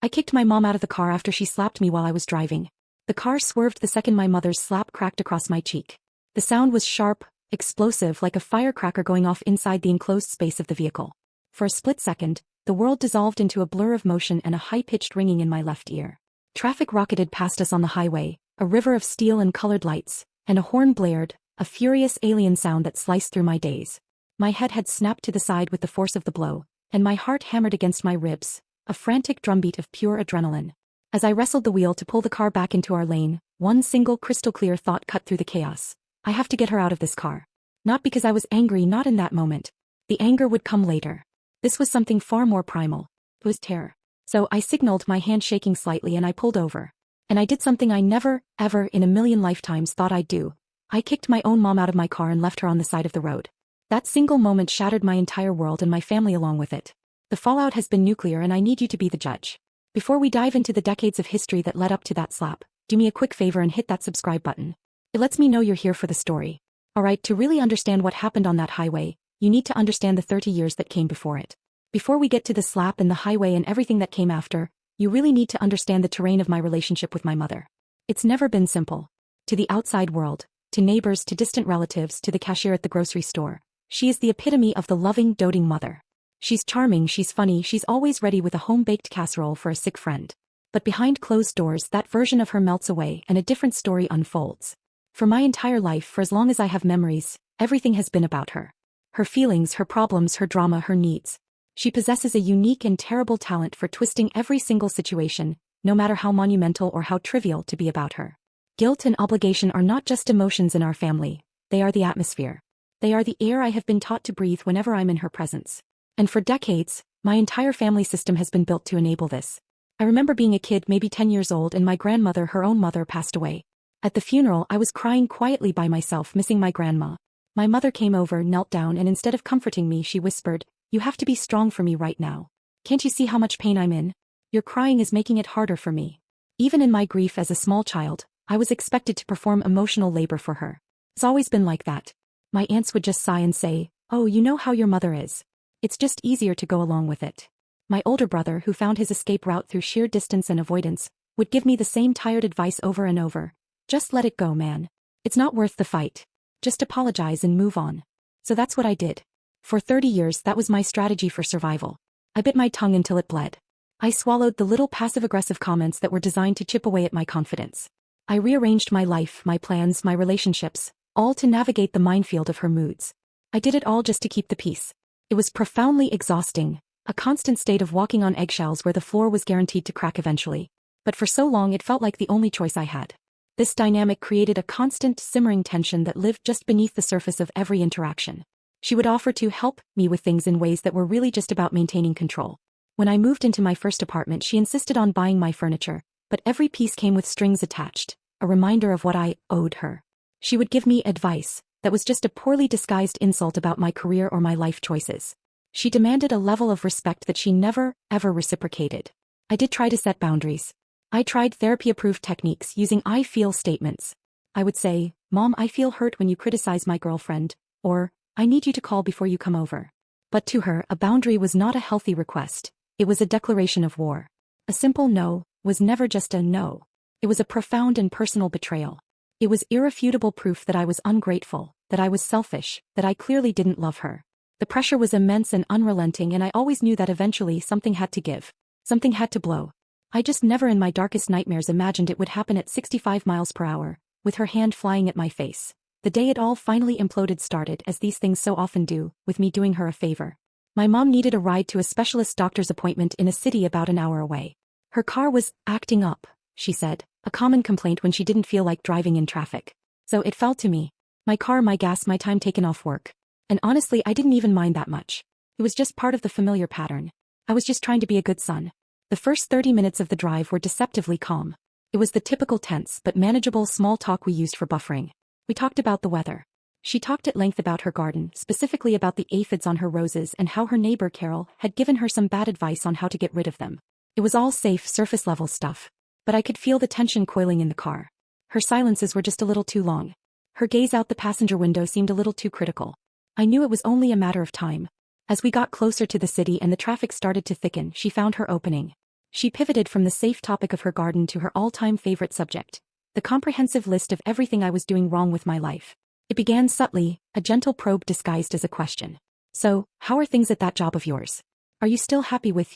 I kicked my mom out of the car after she slapped me while I was driving. The car swerved the second my mother's slap cracked across my cheek. The sound was sharp, explosive like a firecracker going off inside the enclosed space of the vehicle. For a split second, the world dissolved into a blur of motion and a high-pitched ringing in my left ear. Traffic rocketed past us on the highway, a river of steel and colored lights, and a horn blared, a furious alien sound that sliced through my days. My head had snapped to the side with the force of the blow, and my heart hammered against my ribs, a frantic drumbeat of pure adrenaline. As I wrestled the wheel to pull the car back into our lane, one single crystal-clear thought cut through the chaos. I have to get her out of this car. Not because I was angry, not in that moment. The anger would come later. This was something far more primal. It was terror. So I signaled, my hand shaking slightly, and I pulled over. And I did something I never, ever in a million lifetimes thought I'd do. I kicked my own mom out of my car and left her on the side of the road. That single moment shattered my entire world and my family along with it. The fallout has been nuclear, and I need you to be the judge. Before we dive into the decades of history that led up to that slap, do me a quick favor and hit that subscribe button. It lets me know you're here for the story. Alright, to really understand what happened on that highway, you need to understand the 30 years that came before it. Before we get to the slap and the highway and everything that came after, you really need to understand the terrain of my relationship with my mother. It's never been simple. To the outside world, to neighbors, to distant relatives, to the cashier at the grocery store, she is the epitome of the loving, doting mother. She's charming, she's funny, she's always ready with a home-baked casserole for a sick friend. But behind closed doors, that version of her melts away and a different story unfolds. For my entire life, for as long as I have memories, everything has been about her. Her feelings, her problems, her drama, her needs. She possesses a unique and terrible talent for twisting every single situation, no matter how monumental or how trivial, to be about her. Guilt and obligation are not just emotions in our family, they are the atmosphere. They are the air I have been taught to breathe whenever I'm in her presence. And for decades, my entire family system has been built to enable this. I remember being a kid, maybe 10 years old, and my grandmother, her own mother, passed away. At the funeral, I was crying quietly by myself, missing my grandma. My mother came over, knelt down, and instead of comforting me, she whispered, "You have to be strong for me right now. Can't you see how much pain I'm in? Your crying is making it harder for me." Even in my grief as a small child, I was expected to perform emotional labor for her. It's always been like that. My aunts would just sigh and say, "Oh, you know how your mother is. It's just easier to go along with it." My older brother, who found his escape route through sheer distance and avoidance, would give me the same tired advice over and over. "Just let it go, man. It's not worth the fight. Just apologize and move on." So that's what I did. For 30 years, that was my strategy for survival. I bit my tongue until it bled. I swallowed the little passive-aggressive comments that were designed to chip away at my confidence. I rearranged my life, my plans, my relationships, all to navigate the minefield of her moods. I did it all just to keep the peace. It was profoundly exhausting, a constant state of walking on eggshells where the floor was guaranteed to crack eventually. But for so long, it felt like the only choice I had. This dynamic created a constant, simmering tension that lived just beneath the surface of every interaction. She would offer to help me with things in ways that were really just about maintaining control. When I moved into my first apartment, she insisted on buying my furniture, but every piece came with strings attached, a reminder of what I owed her. She would give me advice that was just a poorly disguised insult about my career or my life choices. She demanded a level of respect that she never, ever reciprocated. I did try to set boundaries. I tried therapy-approved techniques using "I feel" statements. I would say, "Mom, I feel hurt when you criticize my girlfriend," or, "I need you to call before you come over." But to her, a boundary was not a healthy request. It was a declaration of war. A simple no was never just a no. It was a profound and personal betrayal. It was irrefutable proof that I was ungrateful, that I was selfish, that I clearly didn't love her. The pressure was immense and unrelenting, and I always knew that eventually something had to give. Something had to blow. I just never in my darkest nightmares imagined it would happen at 65 miles per hour, with her hand flying at my face. The day it all finally imploded started, as these things so often do, with me doing her a favor. My mom needed a ride to a specialist doctor's appointment in a city about an hour away. Her car was acting up, she said, a common complaint when she didn't feel like driving in traffic. So it fell to me. My car, my gas, my time taken off work. And honestly, I didn't even mind that much. It was just part of the familiar pattern. I was just trying to be a good son. The first 30 minutes of the drive were deceptively calm. It was the typical tense but manageable small talk we used for buffering. We talked about the weather. She talked at length about her garden, specifically about the aphids on her roses and how her neighbor Carol had given her some bad advice on how to get rid of them. It was all safe, surface-level stuff. But I could feel the tension coiling in the car. Her silences were just a little too long. Her gaze out the passenger window seemed a little too critical. I knew it was only a matter of time. As we got closer to the city and the traffic started to thicken, she found her opening. She pivoted from the safe topic of her garden to her all-time favorite subject, the comprehensive list of everything I was doing wrong with my life. It began subtly, a gentle probe disguised as a question. So, how are things at that job of yours? Are you still happy with,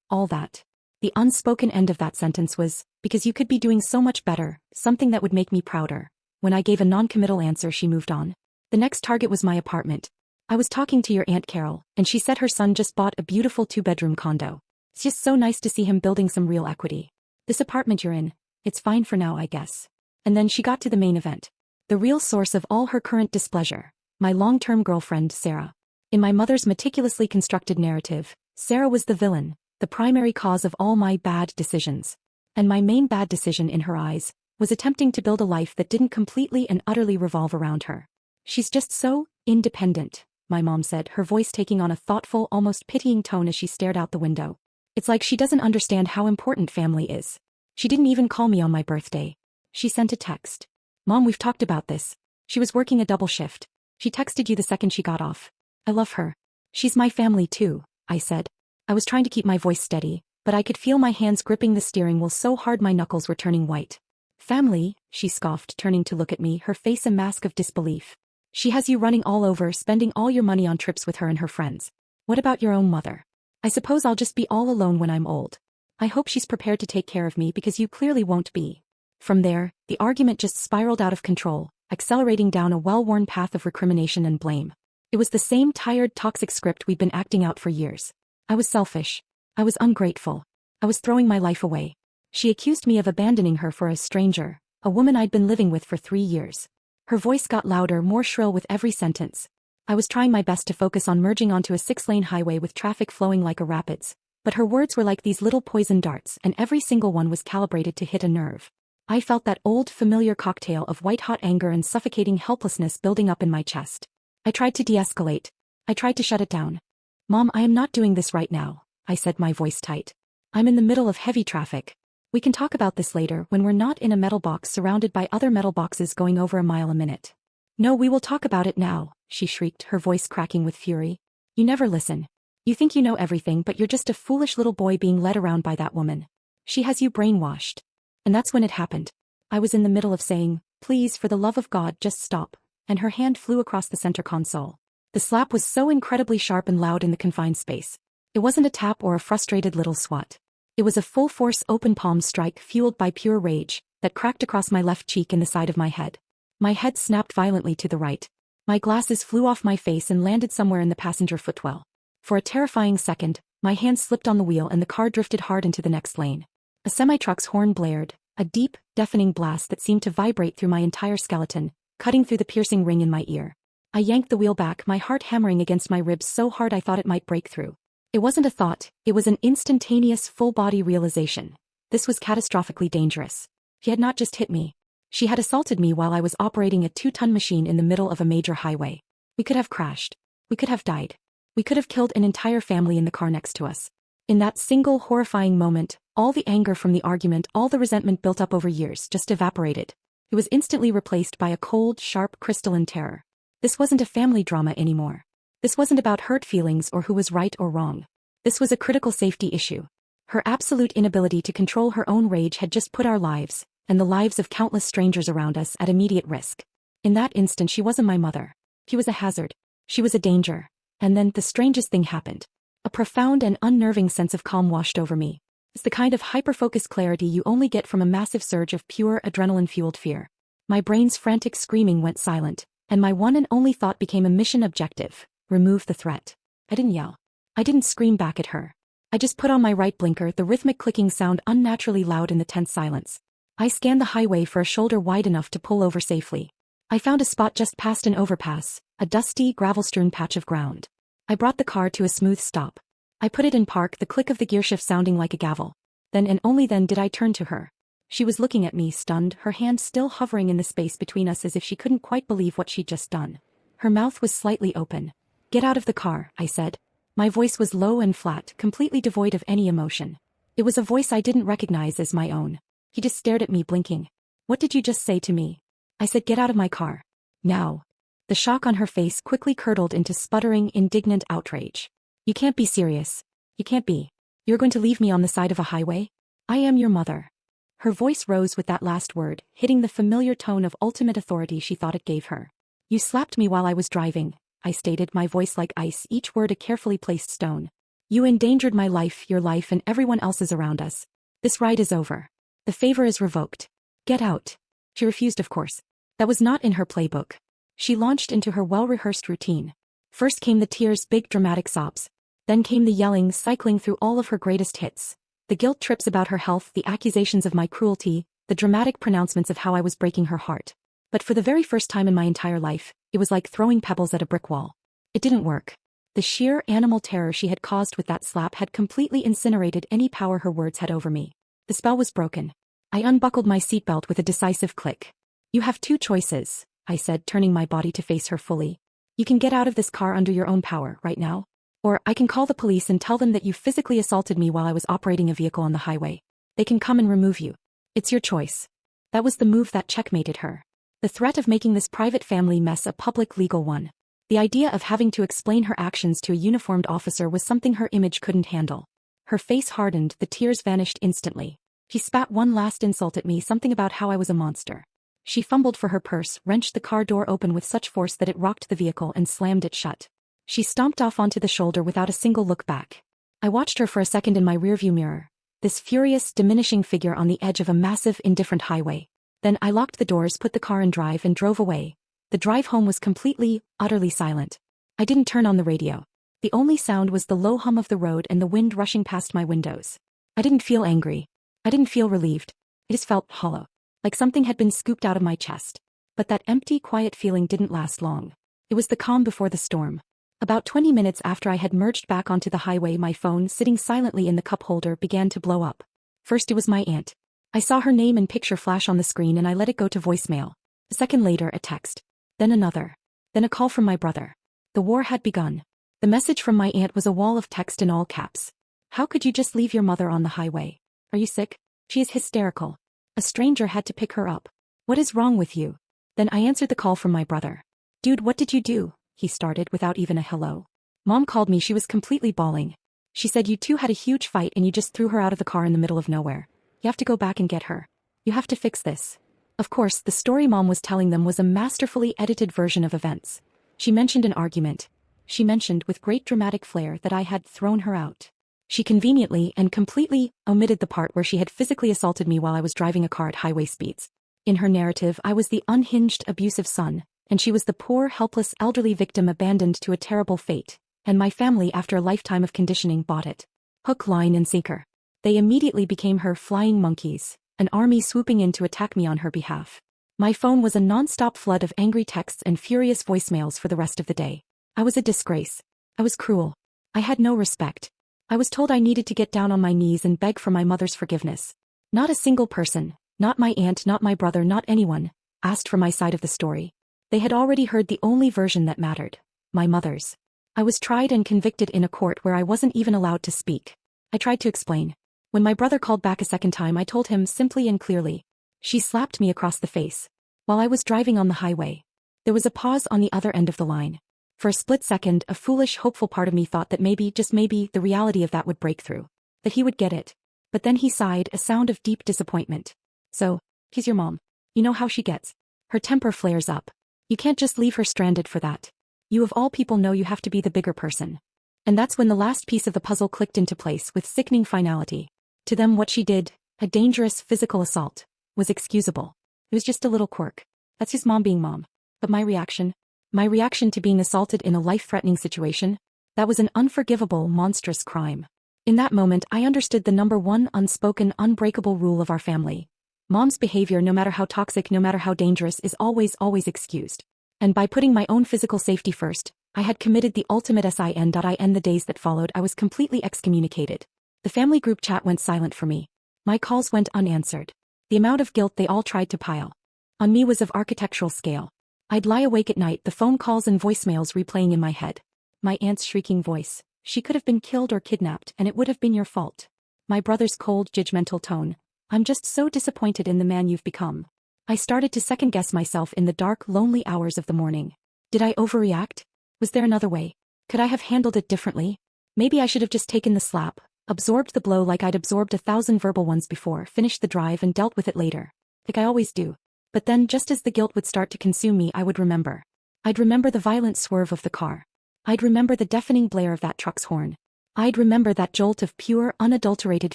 all that? The unspoken end of that sentence was, because you could be doing so much better, something that would make me prouder. When I gave a non-committal answer, she moved on. The next target was my apartment. I was talking to your Aunt Carol, and she said her son just bought a beautiful 2-bedroom condo. It's just so nice to see him building some real equity. This apartment you're in, it's fine for now, I guess. And then she got to the main event. The real source of all her current displeasure. My long-term girlfriend, Sarah. In my mother's meticulously constructed narrative, Sarah was the villain, the primary cause of all my bad decisions. And my main bad decision in her eyes was attempting to build a life that didn't completely and utterly revolve around her. She's just so independent, my mom said, her voice taking on a thoughtful, almost pitying tone as she stared out the window. It's like she doesn't understand how important family is. She didn't even call me on my birthday. She sent a text. Mom, we've talked about this. She was working a double shift. She texted you the second she got off. I love her. She's my family too, I said. I was trying to keep my voice steady, but I could feel my hands gripping the steering wheel so hard my knuckles were turning white. Family, she scoffed, turning to look at me, her face a mask of disbelief. She has you running all over, spending all your money on trips with her and her friends. What about your own mother? I suppose I'll just be all alone when I'm old. I hope she's prepared to take care of me because you clearly won't be. From there, the argument just spiraled out of control, accelerating down a well-worn path of recrimination and blame. It was the same tired, toxic script we'd been acting out for years. I was selfish. I was ungrateful. I was throwing my life away. She accused me of abandoning her for a stranger, a woman I'd been living with for 3 years. Her voice got louder, more shrill with every sentence. I was trying my best to focus on merging onto a 6-lane highway with traffic flowing like a rapids, but her words were like these little poison darts, and every single one was calibrated to hit a nerve. I felt that old, familiar cocktail of white-hot anger and suffocating helplessness building up in my chest. I tried to de-escalate. I tried to shut it down. Mom, I am not doing this right now, I said, my voice tight. I'm in the middle of heavy traffic. We can talk about this later when we're not in a metal box surrounded by other metal boxes going over a mile a minute. No, we will talk about it now, she shrieked, her voice cracking with fury. You never listen. You think you know everything, but you're just a foolish little boy being led around by that woman. She has you brainwashed. And that's when it happened. I was in the middle of saying, please, for the love of God, just stop, and her hand flew across the center console. The slap was so incredibly sharp and loud in the confined space. It wasn't a tap or a frustrated little swat. It was a full-force open palm strike fueled by pure rage that cracked across my left cheek and the side of my head. My head snapped violently to the right. My glasses flew off my face and landed somewhere in the passenger footwell. For a terrifying second, my hand slipped on the wheel and the car drifted hard into the next lane. A semi-truck's horn blared, a deep, deafening blast that seemed to vibrate through my entire skeleton, cutting through the piercing ring in my ear. I yanked the wheel back, my heart hammering against my ribs so hard I thought it might break through. It wasn't a thought, it was an instantaneous, full-body realization. This was catastrophically dangerous. She had not just hit me. She had assaulted me while I was operating a 2-ton machine in the middle of a major highway. We could have crashed. We could have died. We could have killed an entire family in the car next to us. In that single horrifying moment, all the anger from the argument, all the resentment built up over years just evaporated. It was instantly replaced by a cold, sharp, crystalline terror. This wasn't a family drama anymore. This wasn't about hurt feelings or who was right or wrong. This was a critical safety issue. Her absolute inability to control her own rage had just put our lives, and the lives of countless strangers around us, at immediate risk. In that instant, she wasn't my mother. She was a hazard. She was a danger. And then the strangest thing happened. A profound and unnerving sense of calm washed over me. It's the kind of hyper-focused clarity you only get from a massive surge of pure adrenaline-fueled fear. My brain's frantic screaming went silent, and my one and only thought became a mission objective: remove the threat. I didn't yell. I didn't scream back at her. I just put on my right blinker, the rhythmic clicking sound unnaturally loud in the tense silence. I scanned the highway for a shoulder wide enough to pull over safely. I found a spot just past an overpass, a dusty, gravel-strewn patch of ground. I brought the car to a smooth stop. I put it in park, the click of the gearshift sounding like a gavel. Then and only then did I turn to her. She was looking at me, stunned, her hand still hovering in the space between us as if she couldn't quite believe what she'd just done. Her mouth was slightly open. Get out of the car, I said. My voice was low and flat, completely devoid of any emotion. It was a voice I didn't recognize as my own. He just stared at me, blinking. What did you just say to me? I said, get out of my car. Now. The shock on her face quickly curdled into sputtering, indignant outrage. You can't be serious. You can't be. You're going to leave me on the side of a highway? I am your mother. Her voice rose with that last word, hitting the familiar tone of ultimate authority she thought it gave her. You slapped me while I was driving, I stated, my voice like ice, each word a carefully placed stone. You endangered my life, your life, and everyone else's around us. This ride is over. The favor is revoked. Get out. She refused, of course. That was not in her playbook. She launched into her well-rehearsed routine. First came the tears, big dramatic sobs. Then came the yelling, cycling through all of her greatest hits. The guilt trips about her health, the accusations of my cruelty, the dramatic pronouncements of how I was breaking her heart. But for the very first time in my entire life, it was like throwing pebbles at a brick wall. It didn't work. The sheer animal terror she had caused with that slap had completely incinerated any power her words had over me. The spell was broken. I unbuckled my seatbelt with a decisive click. You have two choices, I said, turning my body to face her fully. You can get out of this car under your own power right now. Or I can call the police and tell them that you physically assaulted me while I was operating a vehicle on the highway. They can come and remove you. It's your choice. That was the move that checkmated her. The threat of making this private family mess a public legal one. The idea of having to explain her actions to a uniformed officer was something her image couldn't handle. Her face hardened, the tears vanished instantly. She spat one last insult at me, something about how I was a monster. She fumbled for her purse, wrenched the car door open with such force that it rocked the vehicle and slammed it shut. She stomped off onto the shoulder without a single look back. I watched her for a second in my rearview mirror, this furious, diminishing figure on the edge of a massive, indifferent highway. Then I locked the doors, put the car in drive, and drove away. The drive home was completely, utterly silent. I didn't turn on the radio. The only sound was the low hum of the road and the wind rushing past my windows. I didn't feel angry. I didn't feel relieved. It just felt hollow, like something had been scooped out of my chest. But that empty, quiet feeling didn't last long. It was the calm before the storm. About 20 minutes after I had merged back onto the highway, my phone, sitting silently in the cup holder, began to blow up. First it was my aunt. I saw her name and picture flash on the screen and I let it go to voicemail. A second later, a text. Then another. Then a call from my brother. The war had begun. The message from my aunt was a wall of text in all caps. How could you just leave your mother on the highway? Are you sick? She is hysterical. A stranger had to pick her up. What is wrong with you? Then I answered the call from my brother. Dude, what did you do? He started without even a hello. Mom called me, she was completely bawling. She said you two had a huge fight and you just threw her out of the car in the middle of nowhere. You have to go back and get her. You have to fix this. Of course, the story Mom was telling them was a masterfully edited version of events. She mentioned an argument. She mentioned with great dramatic flair that I had thrown her out. She conveniently and completely omitted the part where she had physically assaulted me while I was driving a car at highway speeds. In her narrative, I was the unhinged, abusive son, and she was the poor, helpless, elderly victim abandoned to a terrible fate, and my family, after a lifetime of conditioning, bought it. Hook, line, and sinker. They immediately became her flying monkeys, an army swooping in to attack me on her behalf. My phone was a non-stop flood of angry texts and furious voicemails for the rest of the day. I was a disgrace. I was cruel. I had no respect. I was told I needed to get down on my knees and beg for my mother's forgiveness. Not a single person, not my aunt, not my brother, not anyone, asked for my side of the story. They had already heard the only version that mattered, my mother's. I was tried and convicted in a court where I wasn't even allowed to speak. I tried to explain. When my brother called back a second time, I told him simply and clearly. She slapped me across the face. While I was driving on the highway. There was a pause on the other end of the line. For a split second, a foolish, hopeful part of me thought that maybe, just maybe, the reality of that would break through. That he would get it. But then he sighed, a sound of deep disappointment. So, she's your mom. You know how she gets. Her temper flares up. You can't just leave her stranded for that. You of all people know you have to be the bigger person. And that's when the last piece of the puzzle clicked into place with sickening finality. To them, what she did, a dangerous physical assault, was excusable. It was just a little quirk. That's his mom being mom. But my reaction to being assaulted in a life-threatening situation, that was an unforgivable, monstrous crime. In that moment, I understood the number one unspoken, unbreakable rule of our family. Mom's behavior, no matter how toxic, no matter how dangerous, is always, always excused. And by putting my own physical safety first, I had committed the ultimate sin. The days that followed, I was completely excommunicated. The family group chat went silent for me. My calls went unanswered. The amount of guilt they all tried to pile on me was of architectural scale. I'd lie awake at night, the phone calls and voicemails replaying in my head. My aunt's shrieking voice. She could have been killed or kidnapped, and it would have been your fault. My brother's cold, judgmental tone. I'm just so disappointed in the man you've become. I started to second-guess myself in the dark, lonely hours of the morning. Did I overreact? Was there another way? Could I have handled it differently? Maybe I should have just taken the slap, Absorbed the blow like I'd absorbed 1,000 verbal ones before, finished the drive and dealt with it later. Like I always do. But then, just as the guilt would start to consume me, I would remember. I'd remember the violent swerve of the car. I'd remember the deafening blare of that truck's horn. I'd remember that jolt of pure, unadulterated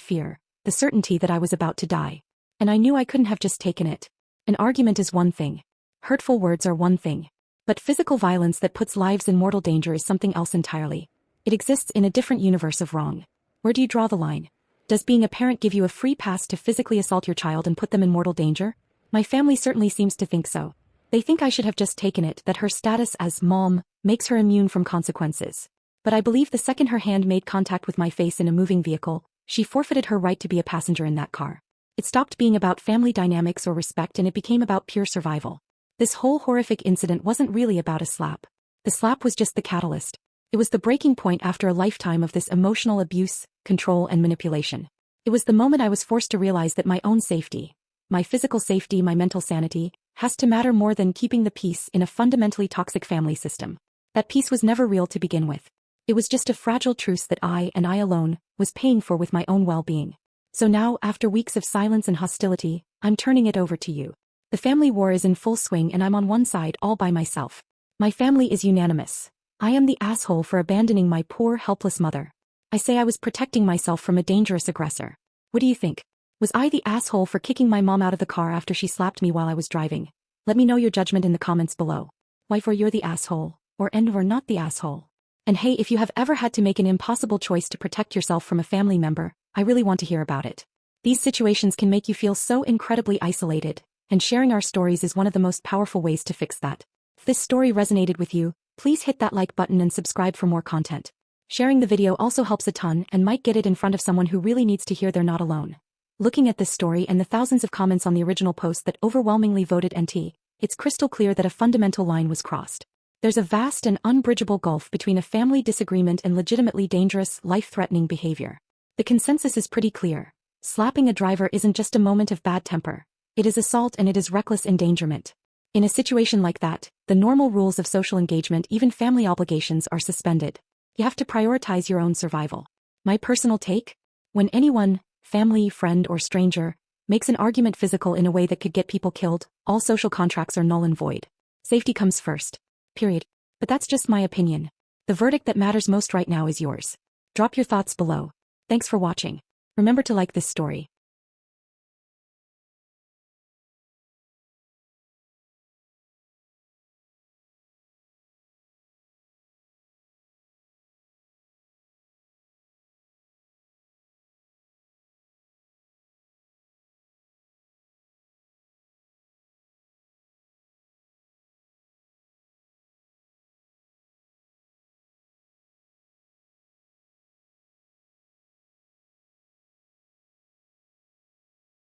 fear, the certainty that I was about to die. And I knew I couldn't have just taken it. An argument is one thing. Hurtful words are one thing. But physical violence that puts lives in mortal danger is something else entirely. It exists in a different universe of wrong. Where do you draw the line? Does being a parent give you a free pass to physically assault your child and put them in mortal danger? My family certainly seems to think so. They think I should have just taken it, that her status as mom makes her immune from consequences. But I believe the second her hand made contact with my face in a moving vehicle, she forfeited her right to be a passenger in that car. It stopped being about family dynamics or respect and it became about pure survival. This whole horrific incident wasn't really about a slap. The slap was just the catalyst. It was the breaking point after a lifetime of this emotional abuse, control and manipulation. It was the moment I was forced to realize that my own safety, my physical safety, my mental sanity, has to matter more than keeping the peace in a fundamentally toxic family system. That peace was never real to begin with. It was just a fragile truce that I, and I alone, was paying for with my own well-being. So now, after weeks of silence and hostility, I'm turning it over to you. The family war is in full swing and I'm on one side all by myself. My family is unanimous. I am the asshole for abandoning my poor, helpless mother. I say I was protecting myself from a dangerous aggressor. What do you think? Was I the asshole for kicking my mom out of the car after she slapped me while I was driving? Let me know your judgment in the comments below. Wife, or you're the asshole, or not the asshole. And hey, if you have ever had to make an impossible choice to protect yourself from a family member, I really want to hear about it. These situations can make you feel so incredibly isolated, and sharing our stories is one of the most powerful ways to fix that. If this story resonated with you, please hit that like button and subscribe for more content. Sharing the video also helps a ton and might get it in front of someone who really needs to hear they're not alone. Looking at this story and the thousands of comments on the original post that overwhelmingly voted NT, it's crystal clear that a fundamental line was crossed. There's a vast and unbridgeable gulf between a family disagreement and legitimately dangerous, life-threatening behavior. The consensus is pretty clear. Slapping a driver isn't just a moment of bad temper. It is assault and it is reckless endangerment. In a situation like that, the normal rules of social engagement, even family obligations, are suspended. You have to prioritize your own survival. My personal take? When anyone, family, friend, or stranger, makes an argument physical in a way that could get people killed, all social contracts are null and void. Safety comes first. Period. But that's just my opinion. The verdict that matters most right now is yours. Drop your thoughts below. Thanks for watching. Remember to like this story.